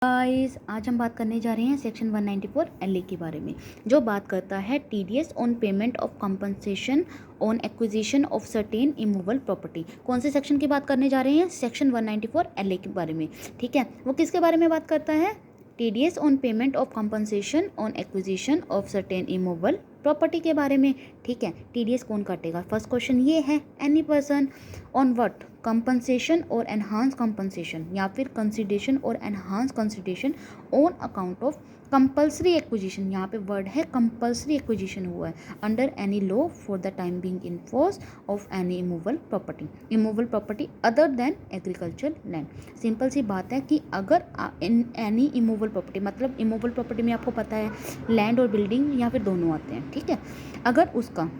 Guys आज हम बात करने जा रहे हैं सेक्शन 194 एलए के बारे में, जो बात करता है TDS on payment of compensation on acquisition of certain immovable property. कौन से सेक्शन की बात करने जा रहे हैं? सेक्शन 194 एलए के बारे में। ठीक है, वो किसके बारे में बात करता है? TDS on payment of compensation on acquisition of certain immovable property के बारे में। ठीक है, टीडीएस कौन काटेगा? फर्स्ट क्वेश्चन ये है, any person on what? Compensation और एनहांस कंपनसेशन या फिर कंसिडरेशन और enhance consideration on account of compulsory acquisition. यहाँ पे वर्ड है कंपल्सरी एक्विजिशन हुआ है under any law for the time being in force of any immovable property other than agriculture land. Simple सी बात है कि अगर एनी इमूवेबल प्रॉपर्टी, मतलब इमूवेबल प्रॉपर्टी में आपको पता है लैंड और बिल्डिंग या फिर दोनों आते हैं। ठीक है, अगर उसका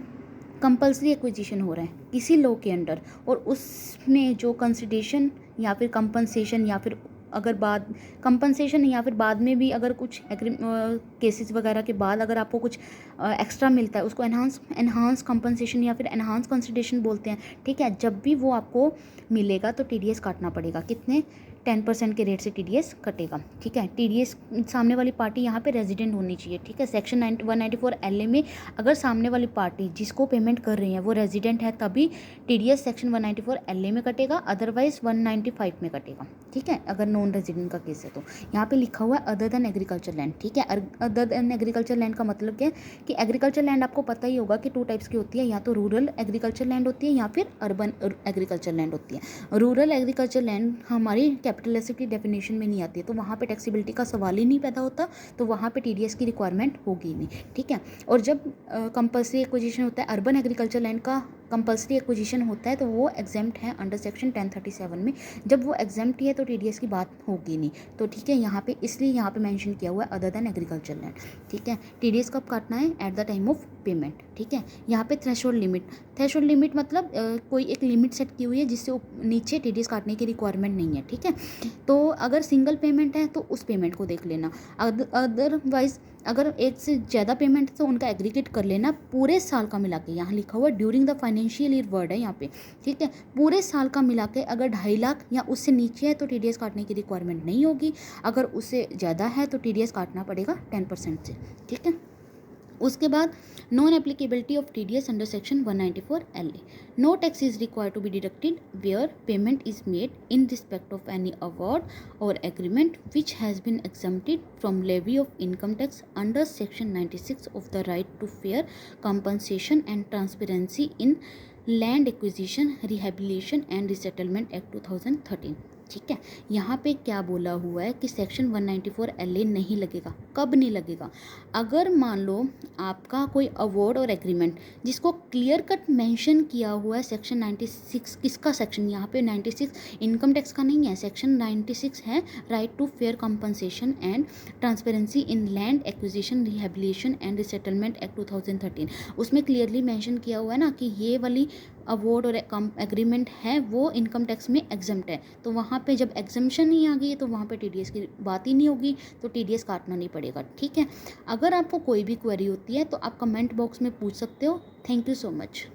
कंपल्सरी एक्विजिशन हो रहा है किसी लॉ के अंडर और उसमें जो कंसिडरेशन या फिर कंपनसेशन या फिर अगर बाद कंपनसेशन या फिर बाद में भी अगर कुछ केसेस वगैरह के बाद अगर आपको कुछ एक्स्ट्रा मिलता है, उसको एनहांस कंपनसेशन या फिर एनहांस कंसिडरेशन बोलते हैं। ठीक है, जब भी वो आपको मिलेगा तो टीडीएस काटना पड़ेगा। कितने? 10% के रेट से टीडीएस कटेगा। ठीक है, टीडीएस सामने वाली पार्टी यहाँ पे रेजिडेंट होनी चाहिए। ठीक है, सेक्शन 194 एलए में अगर सामने वाली पार्टी जिसको पेमेंट कर रही है वो रेजिडेंट है तभी टीडीएस सेक्शन 194 एलए में कटेगा, अदरवाइज 195 में कटेगा। ठीक है, अगर नॉन रेजिडेंट का केस है तो यहाँ पे लिखा हुआ है अदर देन एग्रीकल्चर लैंड। ठीक है, अदर देन एग्रीकल्चर लैंड का मतलब क्या है कि एग्रीकल्चर लैंड आपको पता ही होगा कि 2 टाइप्स की होती है, या तो रूरल एग्रीकल्चर लैंड होती है या फिर अर्बन एग्रीकल्चर लैंड होती है। रूरल एग्रीकल्चर लैंड हमारी कैपिटल एसेट की डेफिनेशन में नहीं आती है, तो वहाँ पे टैक्सेबिलिटी का सवाल ही नहीं पैदा होता, तो वहाँ पे टीडीएस की रिक्वायरमेंट होगी नहीं। ठीक है, और जब कंपल्सरी एक्विजिशन होता है अर्बन एग्रीकल्चर लैंड का, कंपल्सरी एक्विजिशन होता है तो वो एग्जेम्प्ट है अंडर सेक्शन 1037 में। जब वो एग्जेम्प्ट है तो टीडीएस की बात होगी नहीं। तो ठीक है, यहाँ पे इसलिए यहाँ पे मेंशन किया हुआ है अदर देन एग्रीकल्चर लैंड। ठीक है, टीडीएस कब काटना है? At the time of payment. ठीक है, यहाँ पे थ्रेशोल्ड लिमिट मतलब कोई एक लिमिट सेट की हुई है जिससे नीचे टीडीएस काटने की रिक्वायरमेंट नहीं है। ठीक है, तो अगर सिंगल पेमेंट है तो उस पेमेंट को देख लेना, अदरवाइज अगर एक से ज़्यादा पेमेंट है तो उनका एग्रीगेट कर लेना पूरे साल का मिला के। यहाँ लिखा हुआ during the financial year word है यहाँ पे। ठीक है, पूरे साल का मिला के अगर 2.5 लाख या उससे नीचे है तो टीडीएस काटने की रिक्वायरमेंट नहीं होगी, अगर उससे ज़्यादा है तो टीडीएस काटना पड़ेगा 10% से। ठीक है, उसके बाद non applicability of TDS under section 194 LA. No tax is required to be deducted where payment is made in respect of any award और agreement which has been exempted from levy of income tax under section 96 of the right to fair compensation and transparency in land acquisition, rehabilitation and resettlement act 2013। ठीक है, यहाँ पे क्या बोला हुआ है कि सेक्शन 194 एलए नहीं लगेगा। कब नहीं लगेगा? अगर मान लो आपका कोई अवार्ड और एग्रीमेंट जिसको क्लियर कट मेंशन किया हुआ है सेक्शन 96, किसका सेक्शन? यहाँ पे 96 इनकम टैक्स का नहीं है, सेक्शन 96 है right to fair compensation and transparency in land acquisition, rehabilitation and resettlement act 2013। उसमें क्लियरली मेंशन किया हुआ है ना कि ये वाली अवार्ड और एग्रीमेंट है वो इनकम टैक्स में एग्जम्प्ट है। तो वहाँ पे जब एग्जम्पशन ही आ गई तो वहाँ पे टीडीएस की बात ही नहीं होगी, तो टीडीएस काटना नहीं पड़ेगा। ठीक है, अगर आपको कोई भी क्वेरी होती है तो आप कमेंट बॉक्स में पूछ सकते हो। Thank you so much.